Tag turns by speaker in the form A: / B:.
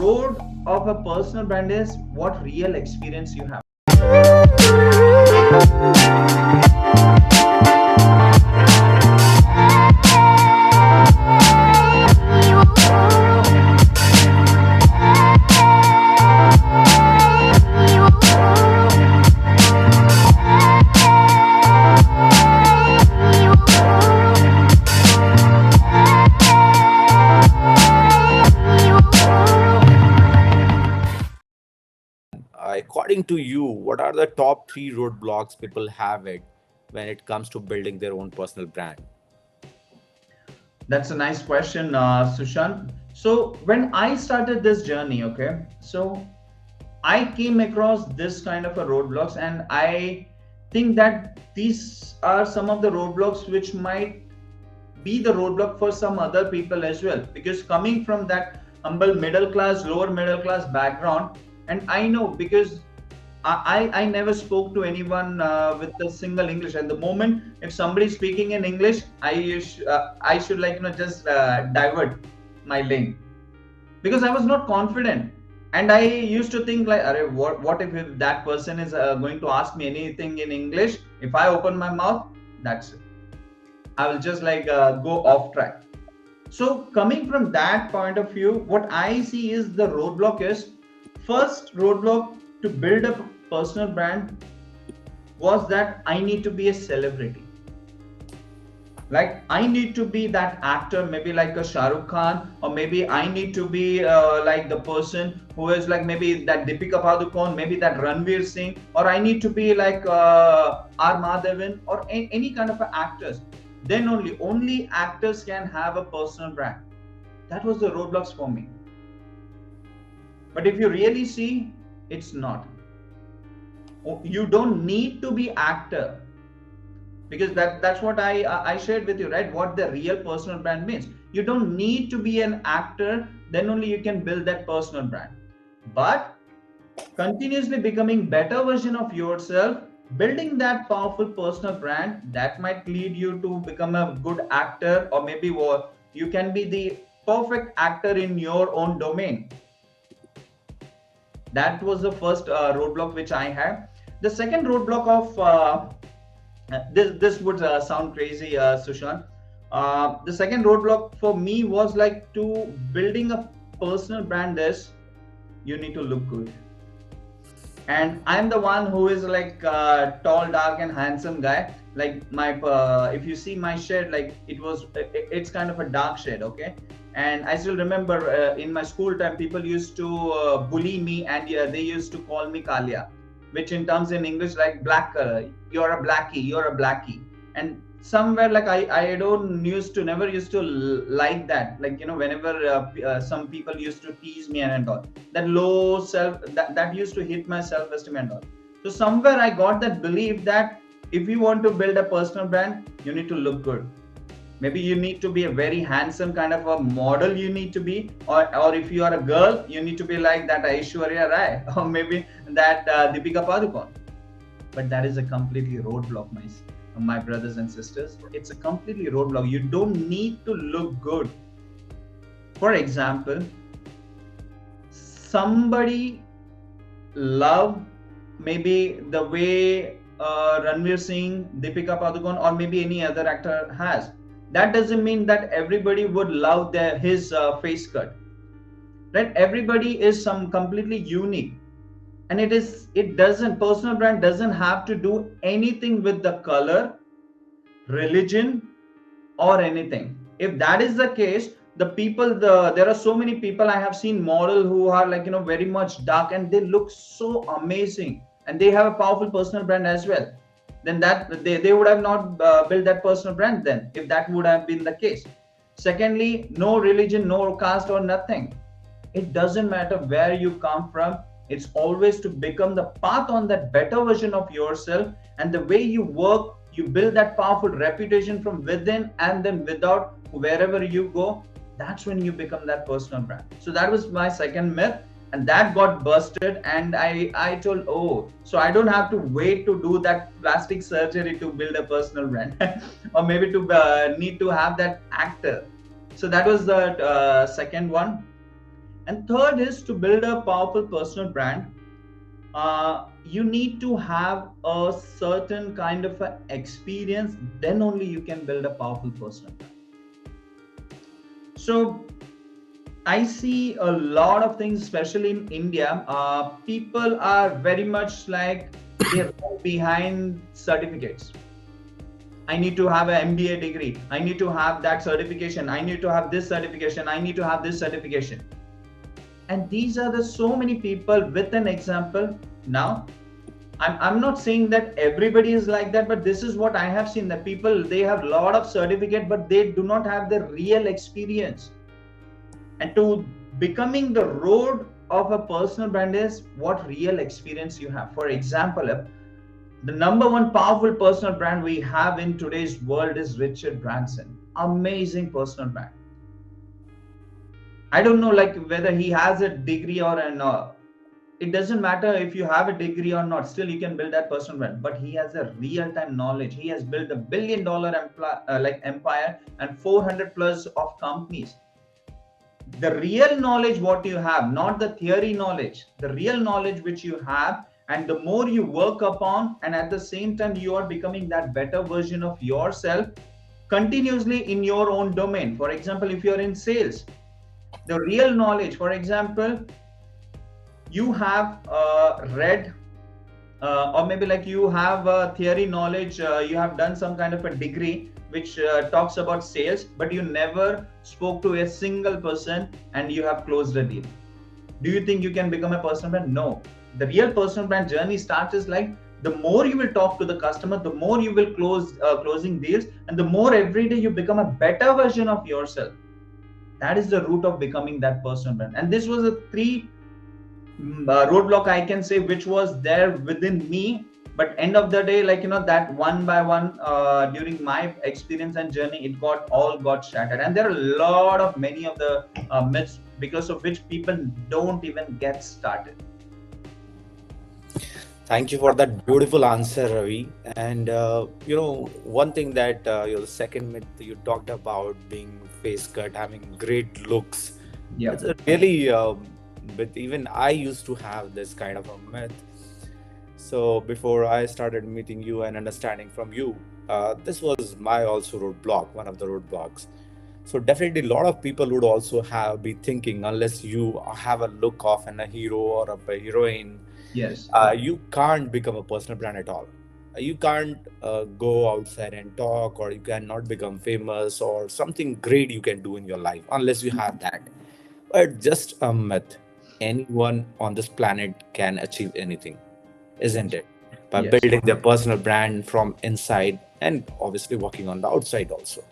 A: road of a personal brand is what real experience you have.
B: According to you, what are the top three roadblocks people have it when it comes to building their own personal brand?
A: That's a nice question, Sushant. So when I started this journey, okay, so I came across this kind of a roadblocks, and I think that these are some of the roadblocks which might be the roadblock for some other people as well. Because coming from that humble middle class, lower middle class background, and I know because I never spoke to anyone with a single English. At the moment, if somebody is speaking in English, I should like just divert my lane because I was not confident. And I used to think like, Arey, what if that person is going to ask me anything in English? If I open my mouth, that's it. I will just like go off track. So coming from that point of view, what I see is the roadblock is first roadblock to build a personal brand was that I need to be a celebrity. Like I need to be that actor, maybe like a Shah Rukh Khan, or maybe I need to be like the person who is like maybe that Deepika Padukone, maybe that Ranveer Singh, or I need to be like R. Madhavan or any kind of actors. Then only actors can have a personal brand. That was the roadblocks for me. But if you really see, it's not. You don't need to be actor, because that's what I shared with you, right? What the real personal brand means. You don't need to be an actor, then only you can build that personal brand. But continuously becoming better version of yourself, building that powerful personal brand, that might lead you to become a good actor, or maybe you can be the perfect actor in your own domain. That was the first roadblock which I had. The second roadblock of this would sound crazy, Sushant. The second roadblock for me was like to building a personal brand is you need to look good. And I'm the one who is like tall, dark, and handsome guy. Like my, if you see my shade, like it's kind of a dark shade, okay. And I still remember in my school time, people used to bully me, and they used to call me Kalia, which in terms in English like black color. You're a blackie. You're a blackie. And somewhere like I don't used to never used to like that. Like whenever some people used to tease me and all, that low self that used to hit my self-esteem and all. So somewhere I got that belief that if you want to build a personal brand, you need to look good. Maybe you need to be a very handsome kind of a model, you need to be, or if you are a girl, you need to be like that Aishwarya Rai or maybe that Deepika Padukone. But that is a completely roadblock, my brothers and sisters. It's a completely roadblock. You don't need to look good. For example, somebody love maybe the way Ranveer Singh, Deepika Padukone, or maybe any other actor has. That doesn't mean that everybody would love his face cut, right? Everybody is some completely unique, and it doesn't personal brand doesn't have to do anything with the color, religion, or anything. If that is the case, there are so many people I have seen model who are like very much dark, and they look so amazing, and they have a powerful personal brand as well. Then that they would have not built that personal brand then, if that would have been the case. Secondly, no religion, no caste, or nothing. It doesn't matter where you come from. It's always to become the path on that better version of yourself. And the way you work, you build that powerful reputation from within and then without. Wherever you go, that's when you become that personal brand. So that was my second myth, and that got busted. And I told, oh, so I don't have to wait to do that plastic surgery to build a personal brand or maybe to need to have that actor. So that was the second one. And third is to build a powerful personal brand. You need to have a certain kind of a experience, then only you can build a powerful personal brand. So I see a lot of things, especially in India. People are very much like they run behind certificates. I need to have an MBA degree. I need to have that certification. I need to have this certification. I need to have this certification. And these are the so many people. With an example now, I'm not saying that everybody is like that, but this is what I have seen, that people, they have a lot of certificate, but they do not have the real experience. And to becoming the road of a personal brand is what real experience you have. For example, the number one powerful personal brand we have in today's world is Richard Branson. Amazing personal brand. I don't know like whether he has a degree or not. It doesn't matter if you have a degree or not, still you can build that personal brand. But he has a real-time knowledge. He has built $1 billion empire and 400 plus of companies. The real knowledge what you have, not the theory knowledge, the real knowledge which you have, and the more you work upon, and at the same time you are becoming that better version of yourself continuously in your own domain. For example, if you're in sales, the real knowledge, for example, you have read or maybe like you have theory knowledge, you have done some kind of a degree which talks about sales, but you never spoke to a single person and you have closed a deal. Do you think you can become a personal brand? No. The real personal brand journey starts is like, the more you will talk to the customer, the more you will closing deals, and the more every day you become a better version of yourself. That is the root of becoming that personal brand. And this was a three roadblock I can say which was there within me. But end of the day, like that one by one during my experience and journey, it got shattered. And there are a lot of many of the myths because of which people don't even get started.
B: Thank you for that beautiful answer, Ravi. And one thing that the second myth you talked about, being face cut, having great looks.
A: Yeah.
B: It's a really, but even I used to have this kind of a myth. So before I started meeting you and understanding from you, this was my also roadblock, one of the roadblocks. So definitely, a lot of people would also be thinking, unless you have a look of a hero or a heroine,
A: Yes.
B: you can't become a personal brand at all. You can't go outside and talk, or you cannot become famous, or something great you can do in your life unless you have that. But just a myth. Anyone on this planet can achieve anything, isn't it? By
A: Yes.
B: building their personal brand from inside and obviously working on the outside also.